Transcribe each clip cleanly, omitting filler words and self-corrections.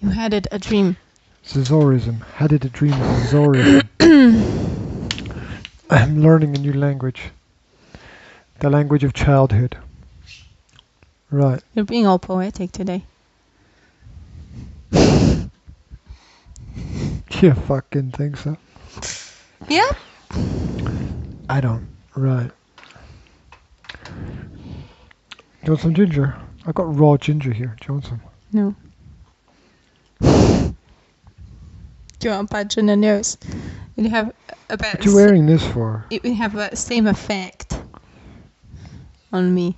You had it a dream. Scissorism. Had it a dream of scissorism. I'm learning a new language. The language of childhood. Right. You're being all poetic today. You fucking think so? Yeah. I don't. Right. You want some ginger? I've got raw ginger here. Do you want some? No. Do you want to punch in the nose? It have about. What are you wearing this for? It would have the same effect on me.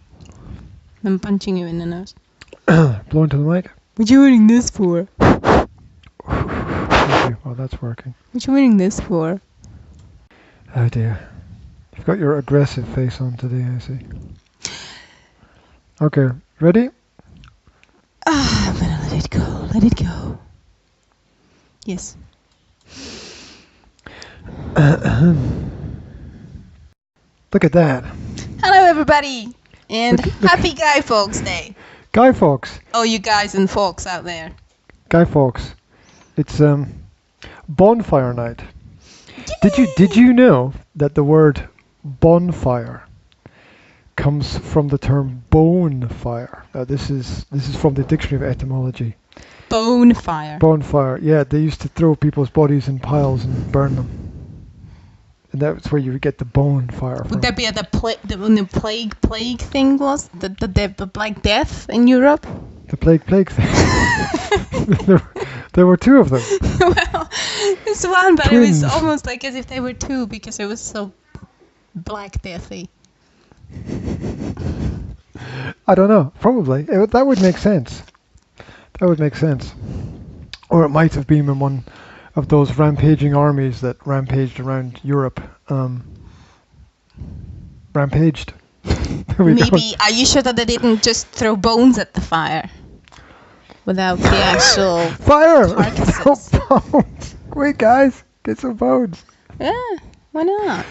I'm punching you in the nose. Blow into the mic. What are you wearing this for? Thank you. Well, that's working. What are you wearing this for? Oh dear. You've got your aggressive face on today, I see. Okay, ready? I'm gonna let it go. Let it go. Yes. Look at that. Hello, everybody, and happy Guy Fawkes Day. Guy Fawkes. Oh, you guys and folks out there. Guy Fawkes. It's bonfire night. Did you know that the word bonfire comes from the term bone fire? This is from the Dictionary of Etymology. Bonfire. Bonfire. Yeah, they used to throw people's bodies in piles and burn them. And that's where you would get the bone fire from. Would that be when the plague thing was? The Black Death in Europe? The plague thing. there were two of them. Well, it's one, but Twins. it was almost like as if they were two because it was so Black Deathy. I don't know. Probably. That would make sense. That would make sense. Or it might have been in one of those rampaging armies that rampaged around Europe. Rampaged. Maybe, are you sure that they didn't just throw bones at the fire? Without the actual fire! carcasses? No bones! Wait, guys, get some bones. Yeah, why not?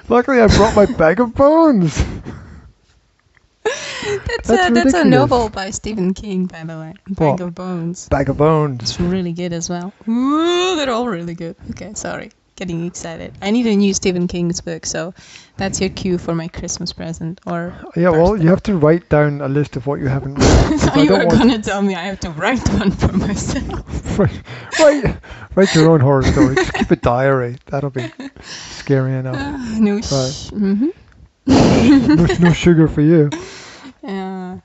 Luckily, I brought my bag of bones. That's a novel by Stephen King, by the way. Bag of Bones. Bag of Bones. It's really good as well. Ooh, they're all really good. Okay, sorry. Getting excited. I need a new Stephen King's book, so that's your cue for my Christmas present. Or yeah, well, you have to write down a list of what you haven't read. So you were going to tell me I have to write one for myself. Write your own horror story. Just keep a diary. That'll be scary enough. No sugar for you. Yeah.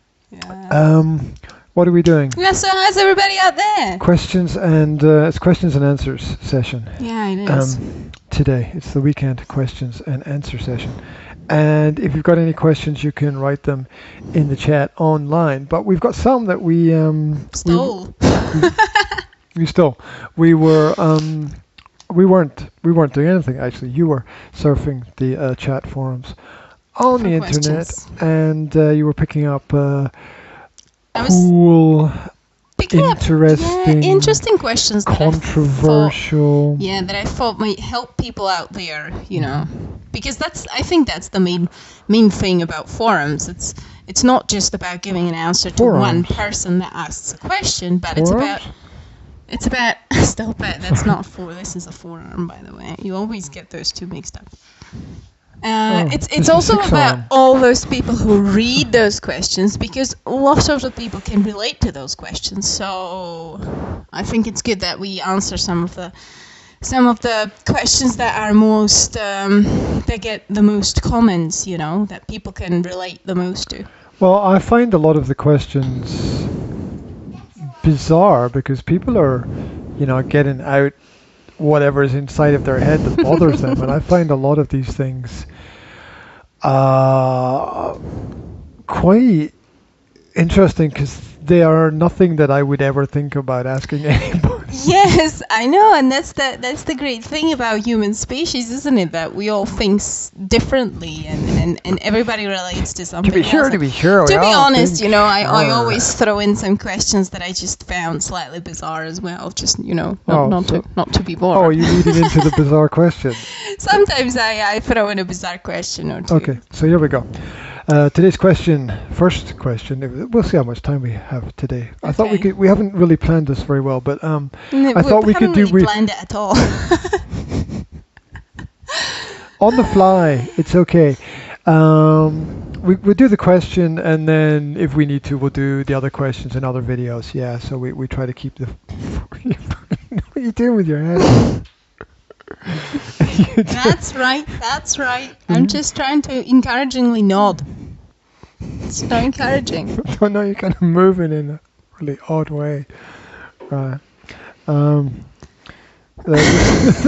What are we doing? Yeah, so how's everybody out there? Questions and it's questions and answers session. Yeah, it is. Today it's the weekend questions and answer session, and if you've got any questions, you can write them in the chat online. But we've got some that we stole. We stole. We weren't doing anything actually. You were surfing the chat forums on the internet, and you were picking up cool, interesting questions, controversial. That I thought might help people out there, you know, because I think that's the main thing about forums. It's not just about giving an answer to one person that asks a question, but it's about stop it. That's not this is a forum, by the way. You always get those two mixed up. It's also about all those people who read those questions, because a lot of the people can relate to those questions. So I think it's good that we answer some of the questions that are most that get the most comments, you know, that people can relate the most to. Well, I find a lot of the questions bizarre because people are, you know, getting out whatever is inside of their head that bothers them, and I find a lot of these things quite interesting because they are nothing that I would ever think about asking anybody. Yes, I know, and that's the great thing about human species, isn't it? That we all think differently, and everybody relates to something. To be sure. To be honest, you know, I always throw in some questions that I just found slightly bizarre as well. Just, you know, not to be bored. Oh, you're leading into the bizarre question. Sometimes I throw in a bizarre question or two. Okay, so here we go. Today's first question. We'll see how much time we have today. I thought Okay. we haven't really planned this very well, but I thought we could haven't really planned it at all. on the fly. It's okay. We'll do the question, and then if we need to, we'll do the other questions in other videos. Yeah, so we try to keep the... What are you doing with your hand? That's right. I'm just trying to encouragingly nod. It's not encouraging. Oh no, you're kind of moving in a really odd way. Right. The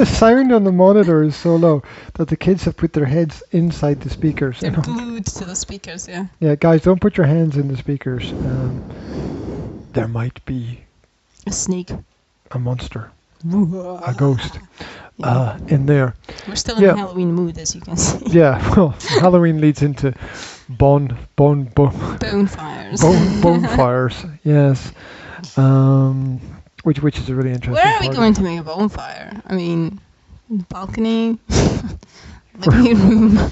sound on the monitor is so low that the kids have put their heads inside the speakers. They're glued to the speakers, yeah. Yeah, guys, don't put your hands in the speakers. There might be A snake. a monster, a ghost in there. We're still in Halloween mood, as you can see. Yeah, well, Halloween leads into Bonfires. bonfires. Yes, which is a really interesting. Where are we going to make a bonfire? I mean, balcony, living room.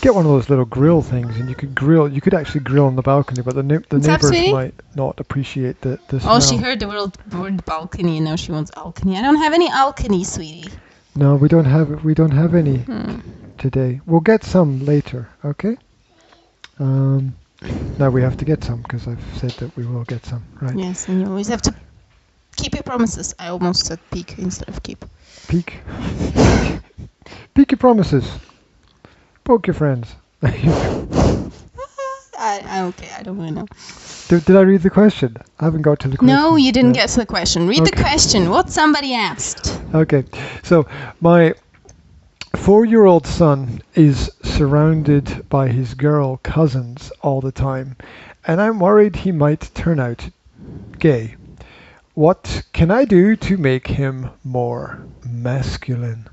Get one of those little grill things, and you could grill. You could actually grill on the balcony, but the neighbors might not appreciate the smell. Oh, she heard the word balcony, and now she wants alchemy. I don't have any alchemy, sweetie. No, we don't have any today. We'll get some later. Okay. Now we have to get some because I've said that we will get some. Right. Yes, and you always have to keep your promises. I almost said peak instead of keep. Peek. Peek your promises. Poke your friends. Okay, I don't really know. Did I read the question? I haven't got to the question. No, you didn't get to the question. Read the question. What somebody asked. Okay, so my 4-year-old son is surrounded by his girl cousins all the time, and I'm worried he might turn out gay. What can I do to make him more masculine?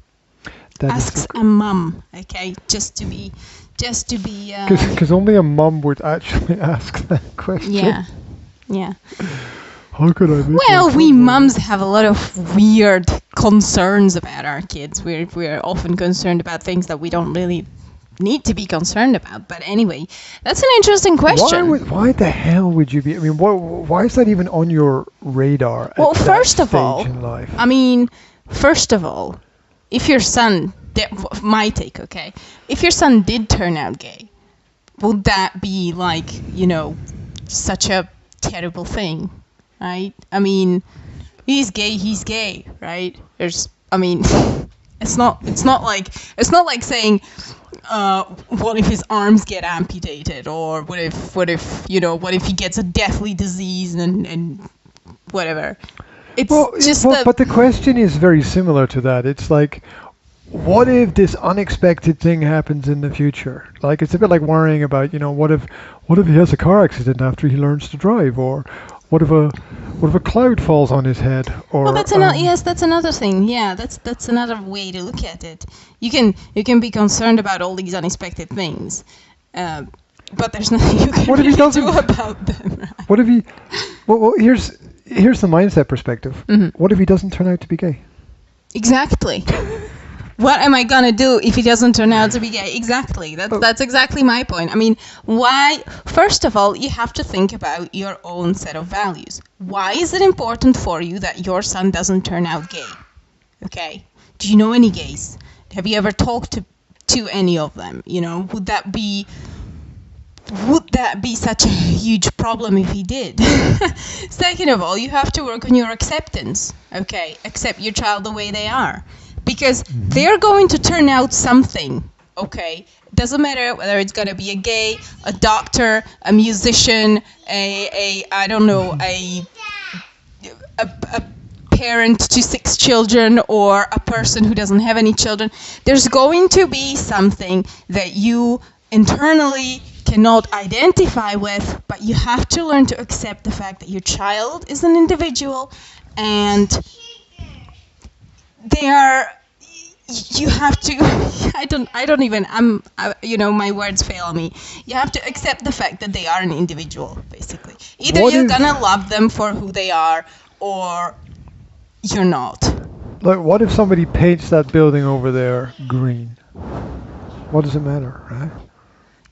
Asks a mum, okay, just to be. Because only a mum would actually ask that question. Yeah. How could I make Well, we mums have a lot of weird concerns about our kids. We're often concerned about things that we don't really need to be concerned about. But anyway, that's an interesting question. Why the hell would you be? I mean, why is that even on your radar? Well, at first that of all, stage in life? I mean, if your son, my take, okay, if your son did turn out gay, would that be like, such a terrible thing, right? I mean, he's gay, right? It's not like saying, what if his arms get amputated, or what if he gets a deathly disease and whatever. But the question is very similar to that. It's like, what if this unexpected thing happens in the future? Like, it's a bit like worrying about, what if he has a car accident after he learns to drive, or what if a cloud falls on his head? Or well, that's another thing. Yeah, that's another way to look at it. You can be concerned about all these unexpected things, but there's nothing you can really do about them. Right? What if he? Well, here's the mindset perspective. Mm-hmm. What if he doesn't turn out to be gay? Exactly. What am I gonna do if he doesn't turn out to be gay? Exactly. That's exactly my point. I mean, why? First of all, you have to think about your own set of values. Why is it important for you that your son doesn't turn out gay? Okay. Do you know any gays? Have you ever talked to any of them? Would that be such a huge problem if he did? Second of all, you have to work on your acceptance. Okay, accept your child the way they are. Because they're going to turn out something, okay? Doesn't matter whether it's going to be a gay, a doctor, a musician, a parent to 6 children, or a person who doesn't have any children. There's going to be something that you internally cannot identify with, but you have to learn to accept the fact that your child is an individual, and you have to, my words fail me. You have to accept the fact that they are an individual, basically. Either you're gonna love them for who they are, or you're not. Like, what if somebody paints that building over there green? What does it matter, right?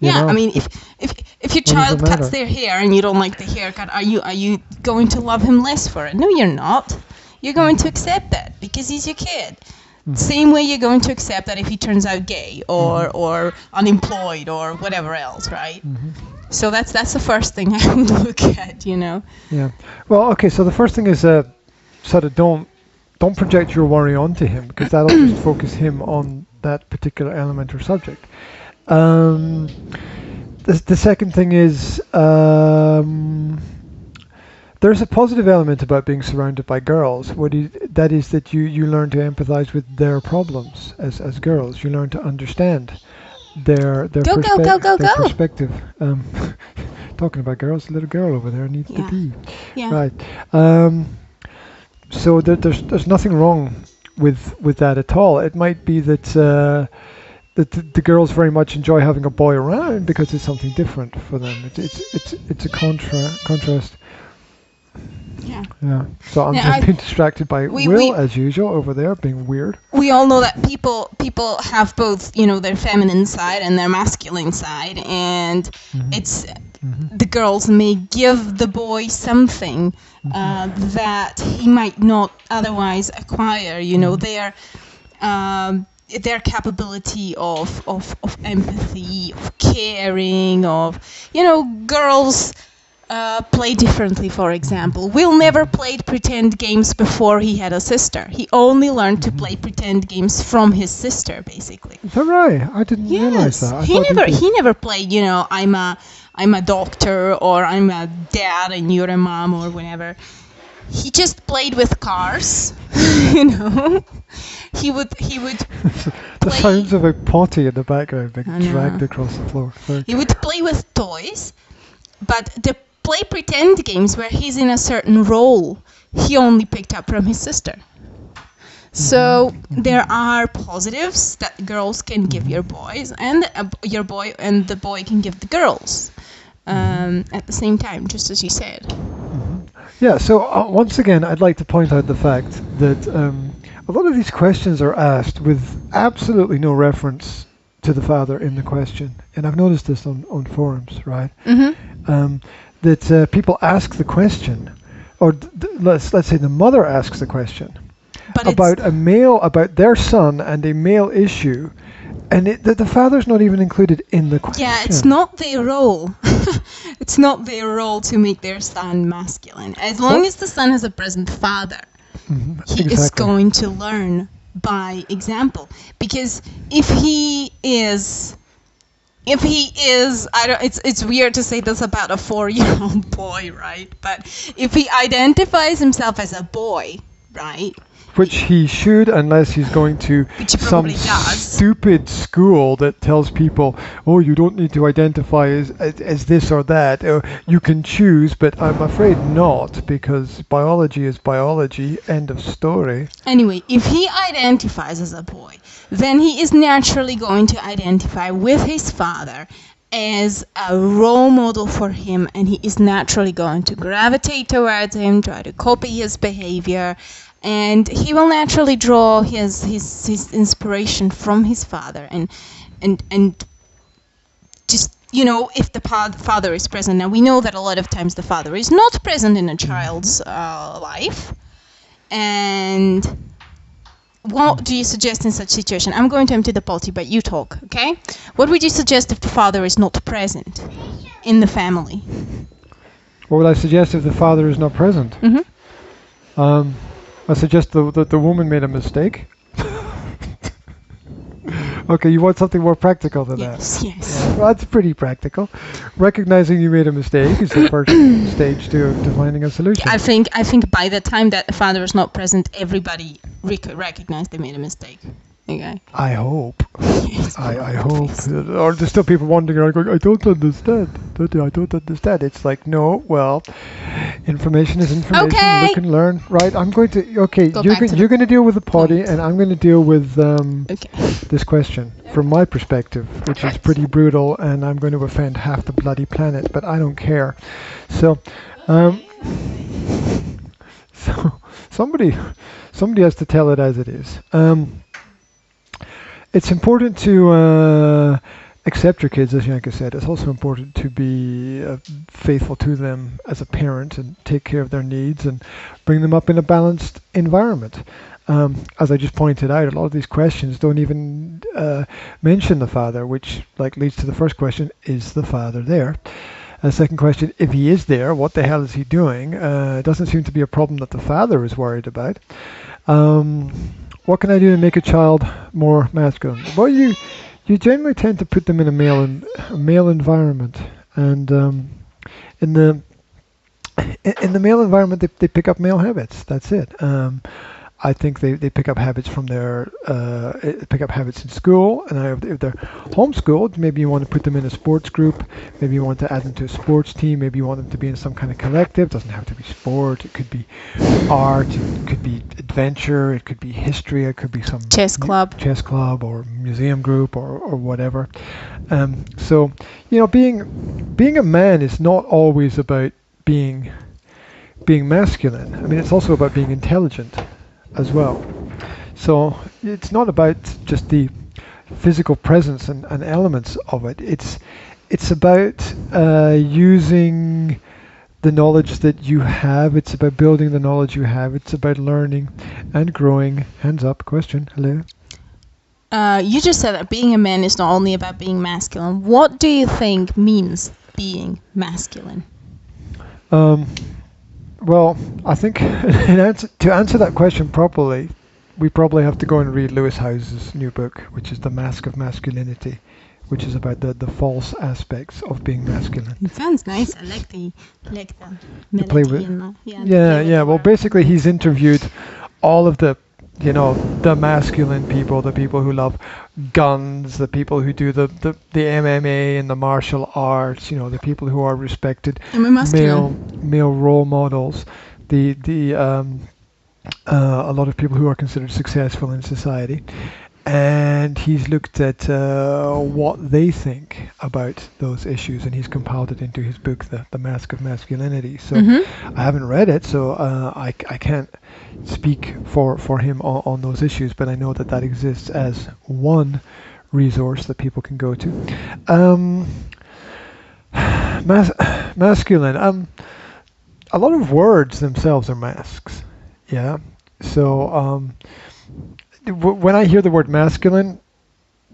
Yeah, know? I mean, if your child cuts their hair and you don't like the haircut, are you going to love him less for it? No, you're not. You're going to accept that because he's your kid. Same way you're going to accept that if he turns out gay or unemployed or whatever else, right? So that's the first thing I would look at, you know. Yeah. Well, okay. So the first thing is sort of don't project your worry onto him, because that'll just focus him on that particular element or subject. The second thing is there's a positive element about being surrounded by girls. That is that you learn to empathize with their problems as girls. You learn to understand their perspective. Talking about girls, a little girl over there needs to pee. Yeah. Right. So there's nothing wrong with that at all. It might be that the girls very much enjoy having a boy around because it's something different for them. It's a contrast. Yeah. Yeah. So I'm just being distracted by Will as usual over there being weird. We all know that people have both, you know, their feminine side and their masculine side, and it's the girls may give the boy something that he might not otherwise acquire. You know, their capability of empathy, of caring, of, you know, girls play differently. For example, Will never played pretend games before he had a sister. He only learned to play pretend games from his sister, basically. Is that right? I didn't realize that. He never played, you know, I'm a doctor, or I'm a dad and you're a mom, or whatever. He just played with cars, you know. He would the sounds of a potty in the background being dragged across the floor. He would play with toys, but the play pretend games where he's in a certain role, he only picked up from his sister. So there are positives that girls can give your boys, and your boy and the boy can give the girls at the same time, just as you said. Yeah, so once again, I'd like to point out the fact that a lot of these questions are asked with absolutely no reference to the father in the question. And I've noticed this on forums, right? That people ask the question, or let's say the mother asks the question about their son and a male issue, and the father's not even included in the question. Yeah, it's not their role. It's not their role to make their son masculine. As long as the son has a present father, he is going to learn by example. Because if he is, it's weird to say this about a 4-year-old boy, right? But if he identifies himself as a boy, right? Which he should, unless he's going to some stupid school that tells people, oh, you don't need to identify as this or that. You can choose, but I'm afraid not, because biology is biology, end of story. Anyway, if he identifies as a boy, then he is naturally going to identify with his father as a role model for him, and he is naturally going to gravitate towards him, try to copy his behavior, and he will naturally draw his inspiration from his father, and just, you know, if the father is present. Now, we know that a lot of times the father is not present in a child's life, and what do you suggest in such situation? I'm going to empty the potty, but you talk, okay? What would you suggest if the father is not present in the family? What would I suggest if the father is not present? I suggest that the woman made a mistake. Okay, you want something more practical than that? Yes. Yeah, well, that's pretty practical. Recognizing you made a mistake is the first stage to finding a solution. I think by the time that the father is not present, everybody recognized they made a mistake. Okay. I hope. Yes, I hope. Or there's still people wondering, like, I don't understand. I don't understand. It's like, no, well, information is information. Okay. Look and learn. Right, I'm going to, you're going to deal with the potty, and I'm going to deal with this question from my perspective, which is pretty brutal, and I'm going to offend half the bloody planet, but I don't care. So somebody has to tell it as it is. It's important to accept your kids, as Janka said. It's also important to be faithful to them as a parent and take care of their needs and bring them up in a balanced environment. As I just pointed out, a lot of these questions don't even mention the father, which leads to the first question: is the father there? Second question: if he is there, what the hell is he doing? It doesn't seem to be a problem that the father is worried about. What can I do to make a child more masculine? Well, you generally tend to put them in a male environment, and in the male environment, they pick up male habits. That's it. I think they pick up habits from pick up habits in school, and if they're homeschooled, maybe you want to put them in a sports group, maybe you want to add them to a sports team, maybe you want them to be in some kind of collective. It doesn't have to be sport, it could be art, it could be adventure, it could be history, it could be some chess club or museum group or whatever. So, being a man is not always about being masculine. I mean, it's also about being intelligent as well. So it's not about just the physical presence and elements of it. It's about using the knowledge that you have. It's about building the knowledge you have. It's about learning and growing. Hands up. Question. Hello. You just said that being a man is not only about being masculine. What do you think means being masculine? Well, I think to answer that question properly, we probably have to go and read Lewis Howes's new book, which is The Mask of Masculinity, which is about the false aspects of being masculine. It sounds nice. I like the melody. Play with, and yeah. Well, basically, he's interviewed all of the masculine people, the people who love guns, the people who do the MMA and the martial arts, the people who are respected male role models, a lot of people who are considered successful in society. And he's looked at what they think about those issues, and he's compiled it into his book, The Mask of Masculinity. So I haven't read it, so I can't speak for him on those issues, but I know that exists as one resource that people can go to. Masculine. A lot of words themselves are masks. Yeah. So when I hear the word masculine,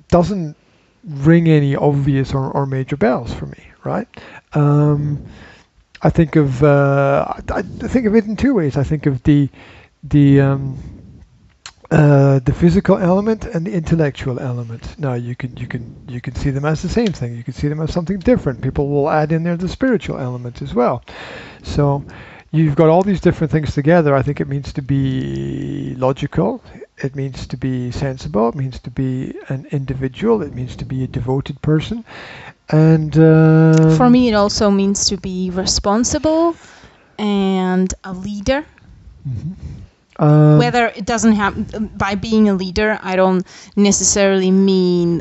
doesn't ring any obvious or major bells for me, right? I think of it in two ways. I think of the physical element and the intellectual element. Now you can see them as the same thing. You can see them as something different. People will add in there the spiritual element as well. So you've got all these different things together. I think it means to be logical. It means to be sensible. It means to be an individual. It means to be a devoted person. And for me, it also means to be responsible and a leader. Whether it doesn't have, by being a leader, I don't necessarily mean,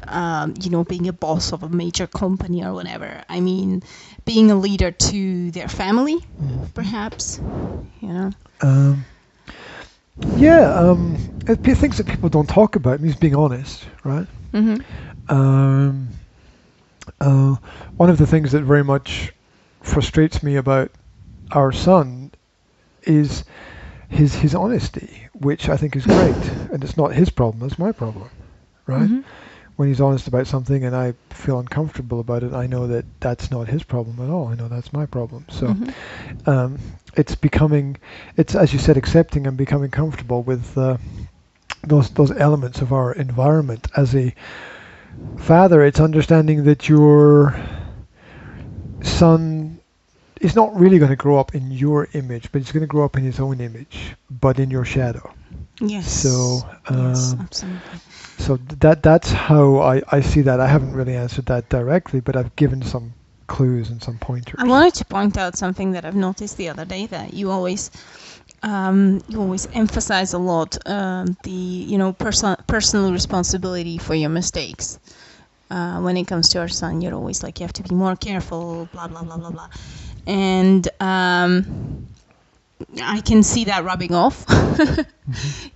being a boss of a major company or whatever. I mean, being a leader to their family, perhaps, things that people don't talk about means being honest, right? One of the things that very much frustrates me about our son is his honesty, which I think is great, and it's not his problem, it's my problem, right? When he's honest about something and I feel uncomfortable about it, I know that that's not his problem at all. I know that's my problem. So it's as you said, accepting and becoming comfortable with those elements of our environment. As a father, it's understanding that your son is not really going to grow up in your image, but he's going to grow up in his own image, but in your shadow. Yes. So yes, absolutely. So that's how I see that. I haven't really answered that directly, but I've given some clues and some pointers. I wanted to point out something that I've noticed the other day, that you always emphasize a lot the personal responsibility for your mistakes. When it comes to our son, you're always like, you have to be more careful, blah blah blah blah blah. And I can see that rubbing off.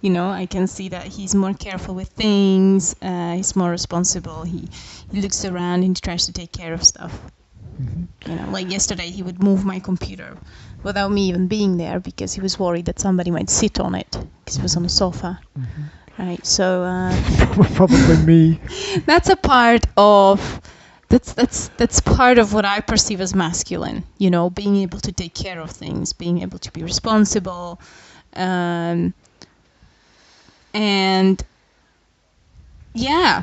You know, I can see that he's more careful with things. He's more responsible. He looks around and he tries to take care of stuff. You know, like yesterday, he would move my computer without me even being there because he was worried that somebody might sit on it because it was on a sofa. Right. So Probably me. that's a part of. That's part of what I perceive as masculine, you know, being able to take care of things, being able to be responsible, and yeah,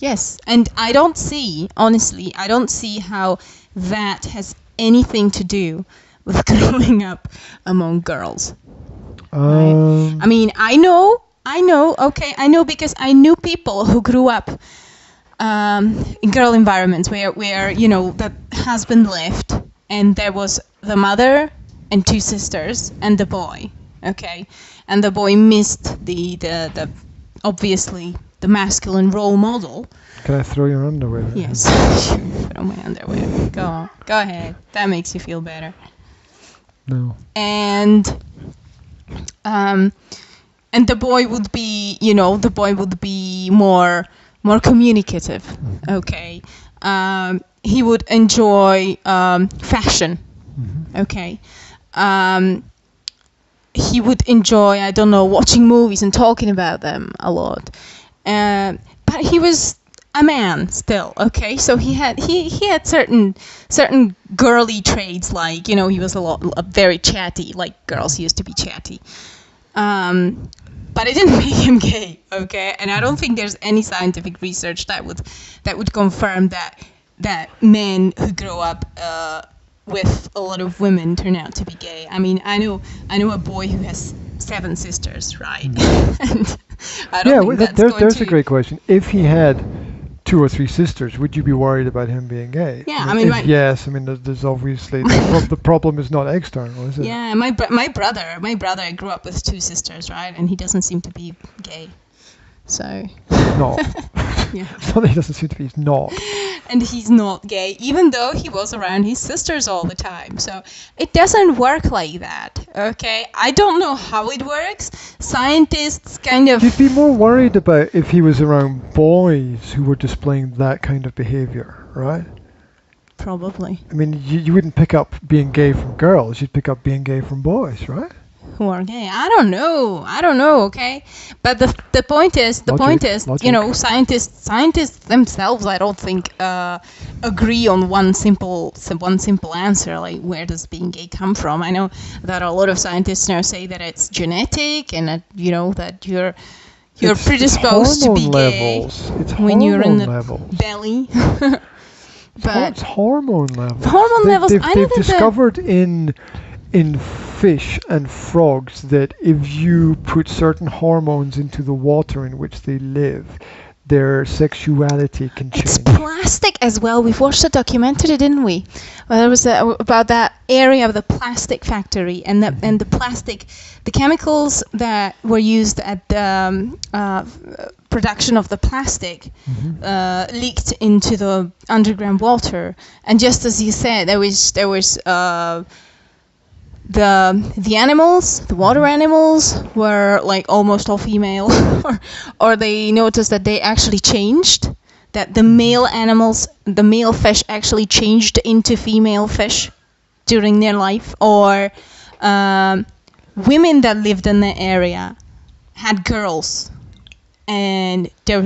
yes. And honestly, I don't see how that has anything to do with growing up among girls. Right? I mean, I know, because I knew people who grew up in girl environments where you know the husband left and there was the mother and two sisters and the boy, okay, and the boy missed the obviously the masculine role model. Can I throw your underwear? Yes, throw my underwear. Go on, go ahead. That makes you feel better. No. And the boy would be, you know, more communicative, okay. He would enjoy fashion, okay. He would enjoy, I don't know, watching movies and talking about them a lot. But he was a man still, okay. So he had certain girly traits, like, you know, he was very chatty, like girls used to be chatty. But it didn't make him gay, okay? And I don't think there's any scientific research that would confirm that men who grow up with a lot of women turn out to be gay. I mean, I know a boy who has 7 sisters, right? And I don't think there's a great question. If he had 2 or 3 sisters, would you be worried about him being gay? Yeah, yes. I mean, there's obviously the problem is not external, is it? Yeah, my brother grew up with 2 sisters, right? And he doesn't seem to be gay. So. No. Yeah. It's not that he doesn't seem to be. He's not. And he's not gay, even though he was around his sisters all the time. So it doesn't work like that, okay? I don't know how it works. Scientists kind of... You'd be more worried about if he was around boys who were displaying that kind of behavior, right? Probably. I mean, you wouldn't pick up being gay from girls. You'd pick up being gay from boys, right? Who are gay? I don't know, okay? But the point is, logic. You know, scientists themselves, I don't think agree on one simple answer, like where does being gay come from? I know that a lot of scientists now say that it's genetic and that, you know, that you're predisposed to be gay when you're in the belly. But it's hormone levels. Hormone levels. They've discovered in fish and frogs that if you put certain hormones into the water in which they live, their sexuality can change. It's plastic as well. We've watched a documentary, didn't we? Well, it was about that area of the plastic factory and the plastic, the chemicals that were used at the production of the plastic leaked into the underground water. And just as you said, there was the animals, the water animals, were like almost all female, or they noticed that they actually changed, that the male fish actually changed into female fish during their life, or women that lived in the area had girls, and there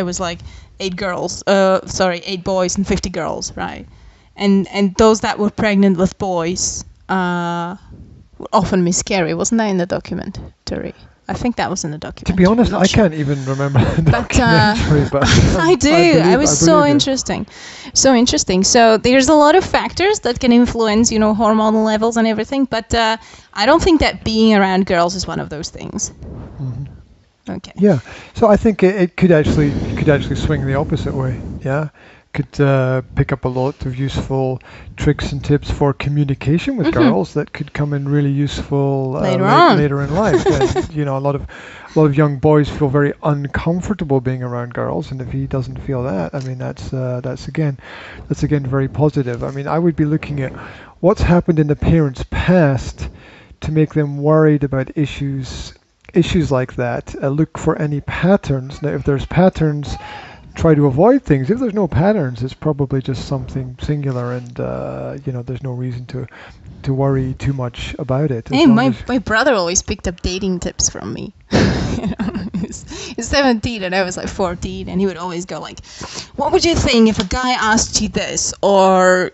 was like 8 boys and 50 girls, right? And those that were pregnant with boys often miscarry. Wasn't that in the documentary? I think that was in the documentary. To be honest, I can't even remember the documentary, but I do. It was so interesting. So interesting. So there's a lot of factors that can influence, you know, hormonal levels and everything, but I don't think that being around girls is one of those things. Okay. Yeah. So I think it could actually swing the opposite way. Yeah. Could pick up a lot of useful tricks and tips for communication with girls that could come in really useful later in life. And, you know, a lot of young boys feel very uncomfortable being around girls, and if he doesn't feel that, I mean, that's again very positive. I mean, I would be looking at what's happened in the parents' past to make them worried about issues like that. Look for any patterns. Now, if there's patterns, try to avoid things. If there's no patterns, it's probably just something singular, and there's no reason to worry too much about it. Hey, my brother always picked up dating tips from me. He's 17 and I was like 14, and he would always go like, what would you think if a guy asked you this? Or,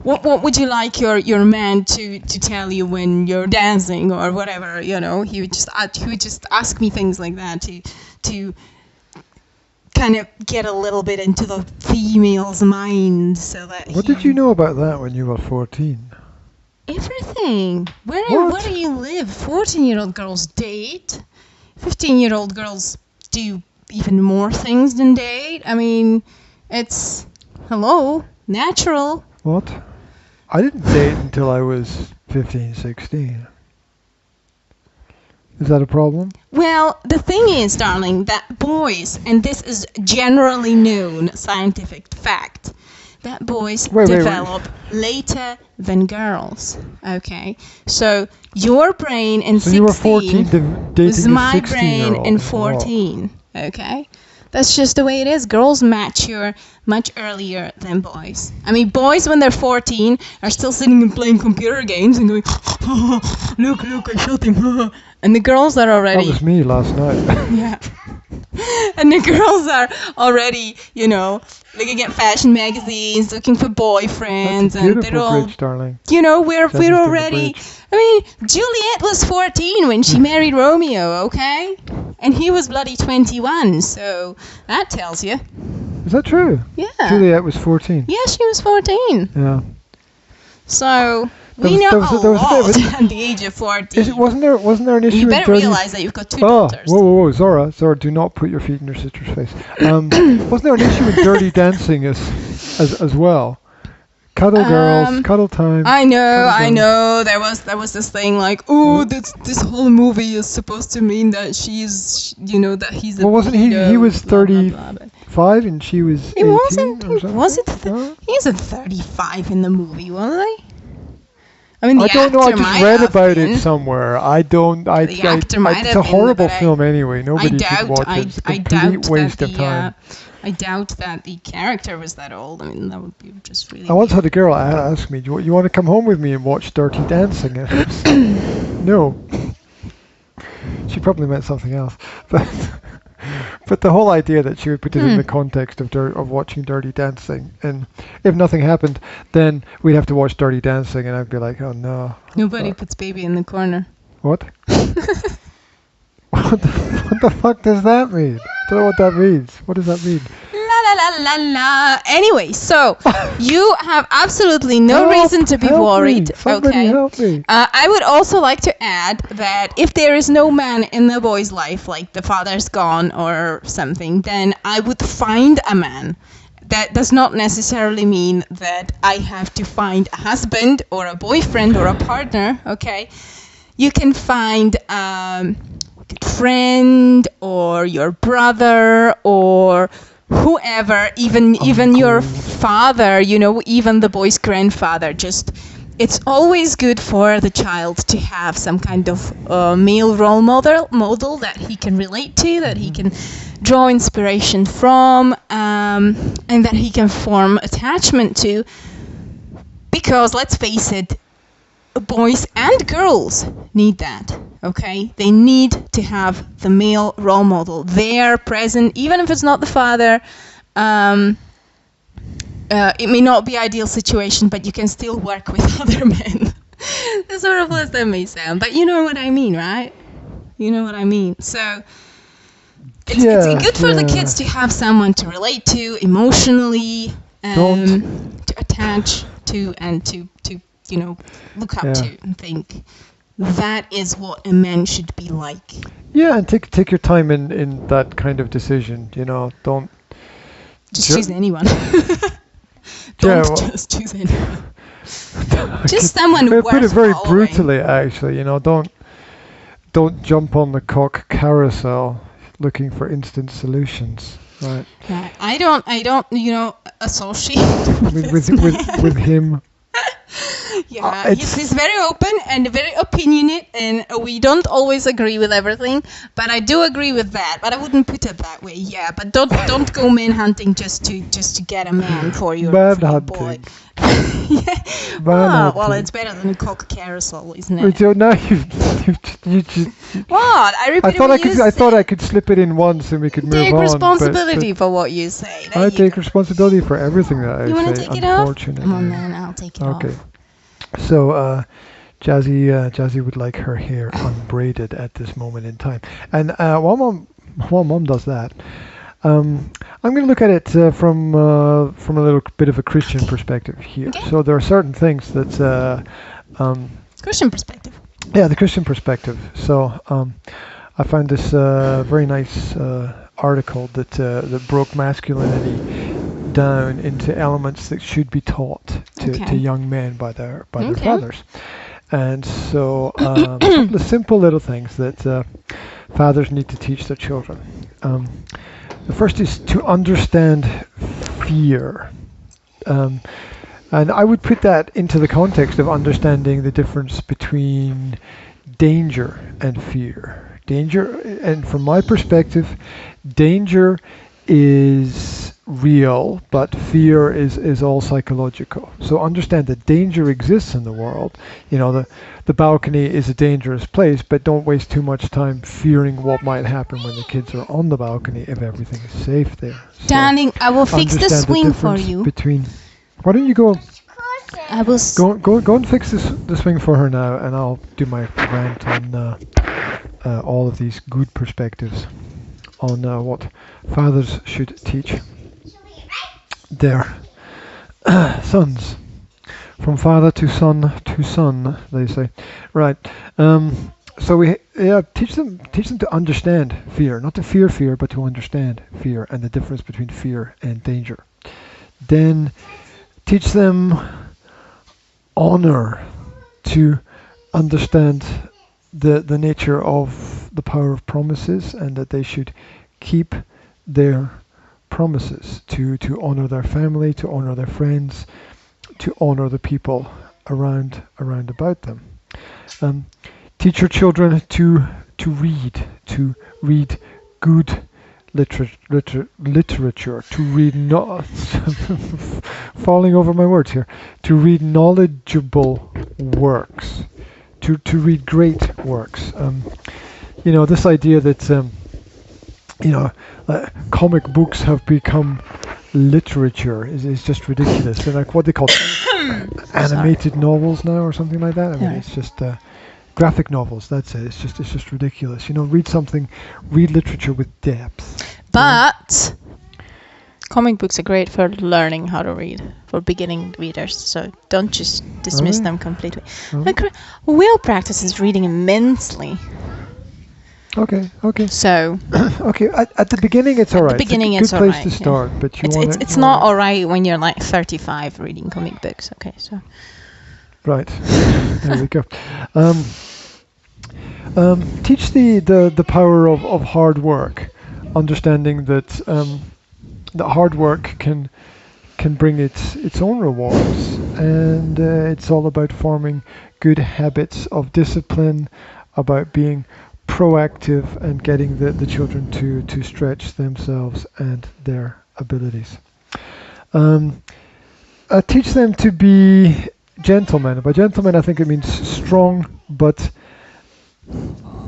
what would you like your man to tell you when you're dancing or whatever, He would just ask me things like that to kind of get a little bit into the female's mind, so that. What did you know about that when you were 14? Everything. Where do you live? 14-year-old girls date. 15-year-old girls do even more things than date. I mean, it's natural. What? I didn't date until I was 15, 16. Is that a problem? Well, the thing is, darling, that boys, and this is generally known scientific fact, that boys develop later than girls. Okay, so your brain in 16 you were 14 dating was my a brain in 14. Okay, that's just the way it is. Girls mature much earlier than boys. I mean, boys when they're 14 are still sitting and playing computer games and going, look, I shot him. And the girls are already. That was me last night. Yeah. And the girls are already, looking at fashion magazines, looking for boyfriends, and they're all, bridge, darling. We're already. I mean, Juliet was 14 when she married Romeo, okay, and he was bloody 21. So that tells you. Is that true? Yeah. Juliet was 14. Yeah, she was 14. Yeah. So. We know a lot at the age of 14. Wasn't there an issue? You better realize that you've got two daughters. Whoa, Zora, do not put your feet in your sister's face. Wasn't there an issue with Dirty Dancing as well? Cuddle girls, cuddle time. I know. There was this thing like, this whole movie is supposed to mean that she's, that he's a. Well, wasn't he? He was 35 and she was. He 18 wasn't. Was it? He wasn't 35 in the movie, was he? I mean, I don't know. I just read about it somewhere. I don't. It's a horrible film anyway. Nobody should watch it. It's a complete waste of time. I doubt that the character was that old. I mean, that would be just really. I once had a girl ask me, "Do you want to come home with me and watch Dirty Dancing?" No. She probably meant something else, but the whole idea that she would put it in the context of watching Dirty Dancing, and if nothing happened, then we'd have to watch Dirty Dancing, and I'd be like, oh no. Nobody puts baby in the corner. What? What the fuck does that mean? I don't know what that means. What does that mean? La. Anyway, so you have absolutely no reason to be worried. Somebody help me. I would also like to add that if there is no man in the boy's life, like the father's gone or something, then I would find a man. That does not necessarily mean that I have to find a husband or a boyfriend or a partner, okay? You can find a good friend or your brother or whoever, even your father, even the boy's grandfather. Just, it's always good for the child to have some kind of male role model that he can relate to, that he can draw inspiration from, and that he can form attachment to. Because let's face it, boys and girls need that. Okay, they need to have the male role model there, present, even if it's not the father. It may not be ideal situation, but you can still work with other men. As horrible as that may sound, but you know what I mean, right? You know what I mean. So it's good for the kids to have someone to relate to emotionally, to attach to, and to look up to and think. That is what a man should be like. Yeah, and take your time in that kind of decision. Don't just choose anyone. Just choose anyone. Just someone worth put it very following. brutally, actually. Don't jump on the cock carousel looking for instant solutions. Right. I don't associate with him. Yeah, he's very open and very opinionate, and we don't always agree with everything. But I do agree with that. But I wouldn't put it that way. Yeah, but don't go man hunting just to get a man for your boy. Yeah. Well, it's better than a cock carousel, isn't it? So now you just. What? I thought I could slip it in once and we could move on. Take responsibility for what you say. I take responsibility for everything that I say. You want to take it off? Come on, then I'll take it off. Okay. So, Jazzy would like her hair unbraided at this moment in time. And while Mom does that, I'm going to look at it from a little bit of a Christian perspective here. Okay. So there are certain things that Christian perspective. Yeah, the Christian perspective. So I found this very nice article that broke masculinity down into elements that should be taught to young men by their fathers. And so the simple little things that fathers need to teach their children. The first is to understand fear. And I would put that into the context of understanding the difference between danger and fear. Danger, and from my perspective, danger is real, but fear is all psychological. So understand that danger exists in the world. You know, the balcony is a dangerous place, but don't waste too much time fearing what might happen when the kids are on the balcony if everything is safe there. Darling, I will fix the swing for you. Why don't you go? I will go and fix the swing for her now, and I'll do my rant on all of these good perspectives on what fathers should teach their sons. From father to son, they say. Right. So we teach them to understand fear, not to fear fear, but to understand fear and the difference between fear and danger. Then teach them honor, to understand the nature of the power of promises, and that they should keep their promises, to honor their family, to honor their friends, to honor the people around about them. Teach your children to read good literature, to read falling over my words here, to read knowledgeable works, to read great works. This idea that comic books have become literature is just ridiculous. They're like what they call animated novels now, or something like that. I mean, it's just graphic novels. That's it. It's just ridiculous. Read literature with depth. But comic books are great for learning how to read for beginning readers. So don't just dismiss them completely. Will practices reading immensely. Okay. So. Okay. At the beginning, it's all right. It's a good place to start, but it's not all right when you're like 35 reading comic books. Okay, so. Right. There we go. Teach the power of hard work, understanding that hard work can bring its own rewards, and it's all about forming good habits of discipline, about being proactive and getting the children to stretch themselves and their abilities. Teach them to be gentlemen. By gentlemen, I think it means strong but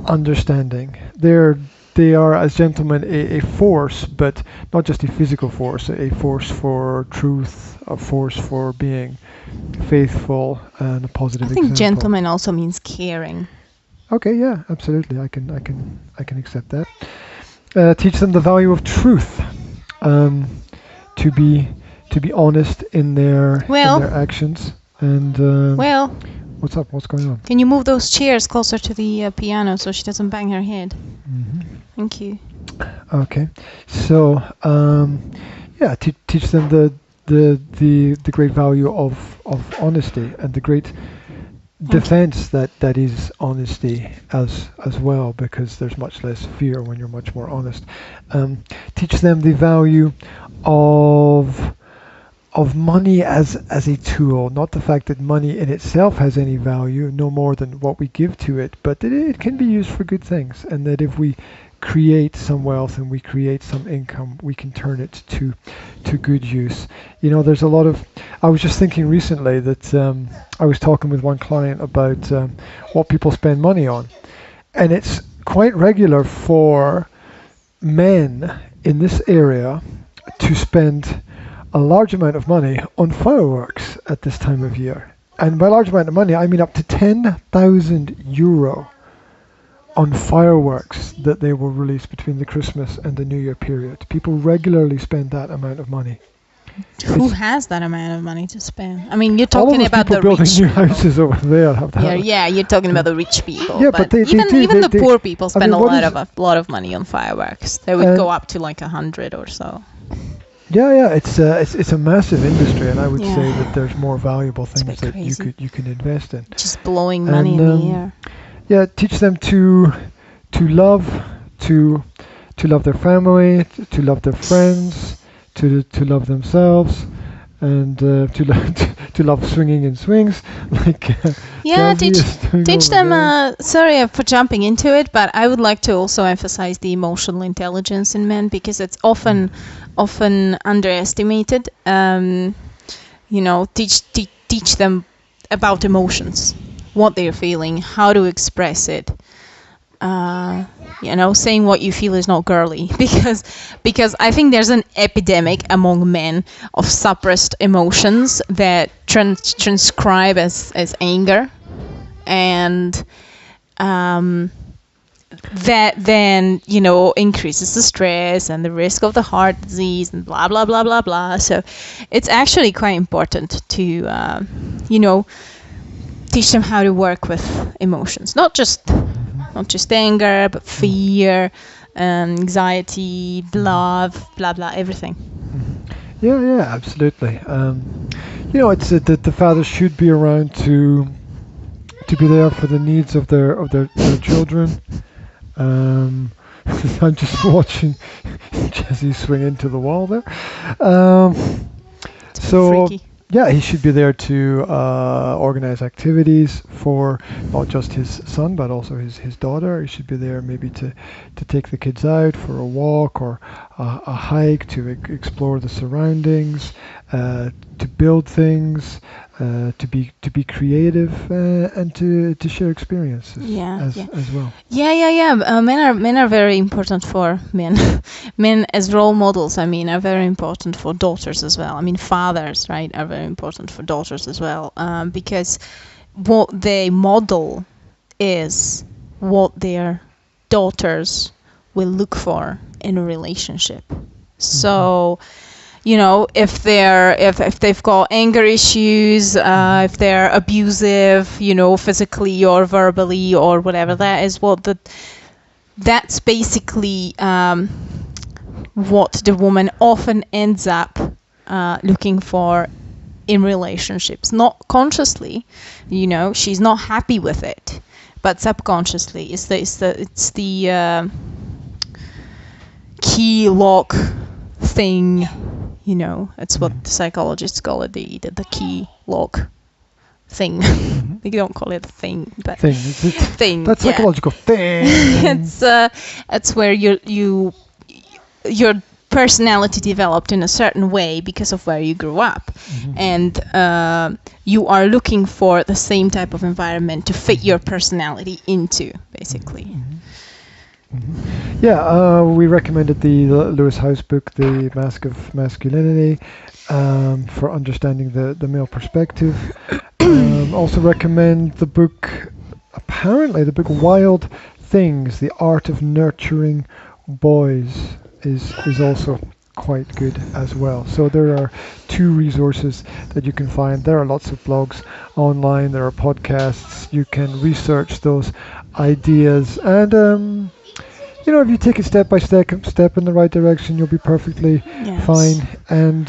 understanding. They are, as gentlemen, a force, but not just a physical force, a force for truth, a force for being faithful and a positive example. I think gentleman also means caring. Okay, yeah, absolutely. I can accept that. Teach them the value of truth, to be honest in their actions. And what's up? What's going on? Can you move those chairs closer to the piano so she doesn't bang her head? Mm-hmm. Thank you. Okay, so teach them the great value of honesty and the great defense that is honesty as well, because there's much less fear when you're much more honest. Teach them the value of money as a tool, not the fact that money in itself has any value, no more than what we give to it, but that it can be used for good things, and that if we create some wealth and we create some income, we can turn it to good use. You know, there's a lot of, I was just thinking recently that I was talking with one client about what people spend money on, and it's quite regular for men in this area to spend a large amount of money on fireworks at this time of year. And by large amount of money, I mean up to 10,000 euro on fireworks that they will release between the Christmas and the New Year period. People regularly spend that amount of money. Who has that amount of money to spend? I mean, you're talking about the building rich new people. houses over there have to have. Yeah, you're talking about the rich people. Yeah, but even the poor people spend a lot of money on fireworks. They would go up to like 100 or so. Yeah, it's a massive industry, and I would say that there's more valuable things that you can invest in. Just blowing money in the air. Yeah, teach them to love their family, to love their friends, to love themselves, and to love swinging in swings. Like teach them. Sorry for jumping into it, but I would like to also emphasize the emotional intelligence in men, because it's often underestimated. You know, teach them about emotions, what they're feeling, how to express it. You know, saying what you feel is not girly, because I think there's an epidemic among men of suppressed emotions that transcribe as anger, and that then, you know, increases the stress and the risk of the heart disease and blah blah blah blah blah. So it's actually quite important to you know, teach them how to work with emotions, not just anger, but fear, anxiety, love, blah blah, everything. Yeah, absolutely. You know, it's that the fathers should be around to be there for the needs of their children. I'm just watching Jesse swing into the wall there. So freaky. Yeah, he should be there to organize activities for not just his son, but also his daughter. He should be there maybe to take the kids out for a walk or a hike, to explore the surroundings, to build things, to be creative, and to share experiences as well. Yeah. Men are very important for men. Men as role models, I mean, are very important for daughters as well. I mean, fathers, right, are very important for daughters as well, because what they model is what their daughters will look for in a relationship. So, you know, if they've got anger issues, if they're abusive, you know, physically or verbally or whatever, that's basically what the woman often ends up looking for in relationships. Not consciously, you know, she's not happy with it, but subconsciously, it's the key lock thing. You know, it's what the psychologists call it, the key lock thing. They don't call it a thing, but thing. That's psychological thing. It's where your personality developed in a certain way because of where you grew up, and you are looking for the same type of environment to fit your personality into, basically. Yeah, we recommended the Lewis House book, The Mask of Masculinity, for understanding the male perspective. Also recommend the book Wild Things, The Art of Nurturing Boys is also quite good as well. So there are 2 resources that you can find. There are lots of blogs online, there are podcasts, you can research those ideas, and you know, if you take it step by step in the right direction, you'll be perfectly fine. And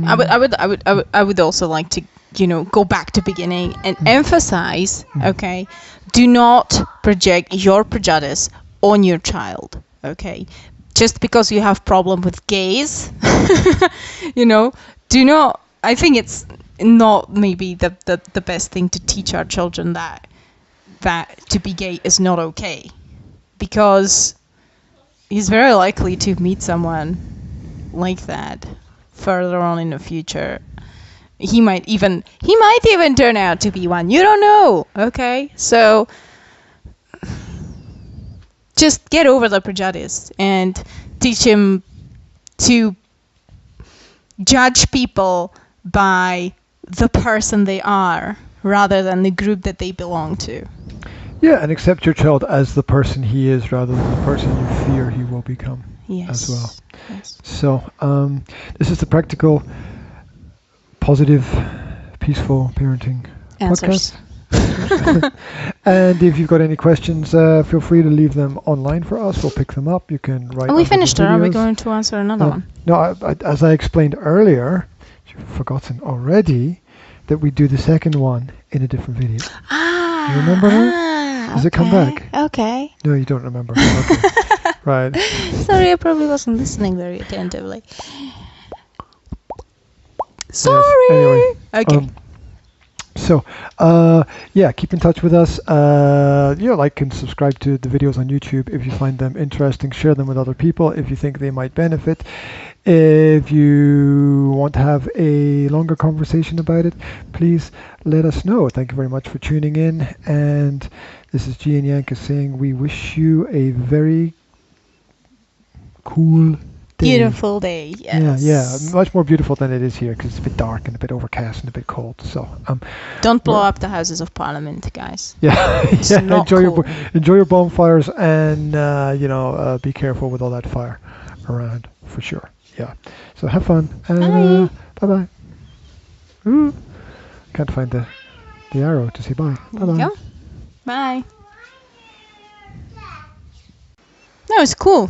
I would also like to, you know, go back to beginning and emphasize, okay, do not project your prejudice on your child, okay? Just because you have problem with gays, you know, do not I think it's not maybe the best thing to teach our children that to be gay is not okay, because he's very likely to meet someone like that further on in the future. He might even turn out to be one. You don't know. Okay, so just get over the prejudice and teach him to judge people by the person they are rather than the group that they belong to. Yeah, and accept your child as the person he is rather than the person you fear he will become as well. Yes. So this is the practical, positive, peaceful parenting Answers. podcast. And if you've got any questions, feel free to leave them online for us. We'll pick them up. You can write. And we finished it. Are we videos. going to answer another one? No, as I explained earlier, you've forgotten already that we do the second one in a different video. You remember that? Does it come back? Okay. No, you don't remember. Okay. Right. Sorry, I probably wasn't listening very attentively. Sorry. Yes, anyway, Okay. So, yeah, keep in touch with us. Like and subscribe to the videos on YouTube if you find them interesting. Share them with other people if you think they might benefit. If you want to have a longer conversation about it, please let us know. Thank you very much for tuning in. And this is G and Yanka saying we wish you a very cool day. Beautiful day. Yes. Yeah, much more beautiful than it is here because it's a bit dark and a bit overcast and a bit cold. So don't blow up the Houses of Parliament, guys. Yeah, It's yeah. not Enjoy cool. your bonfires and be careful with all that fire around for sure. Yeah. So have fun and bye bye. Ooh, can't find the arrow to say bye. Bye bye. Go. Bye. That was cool.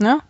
No?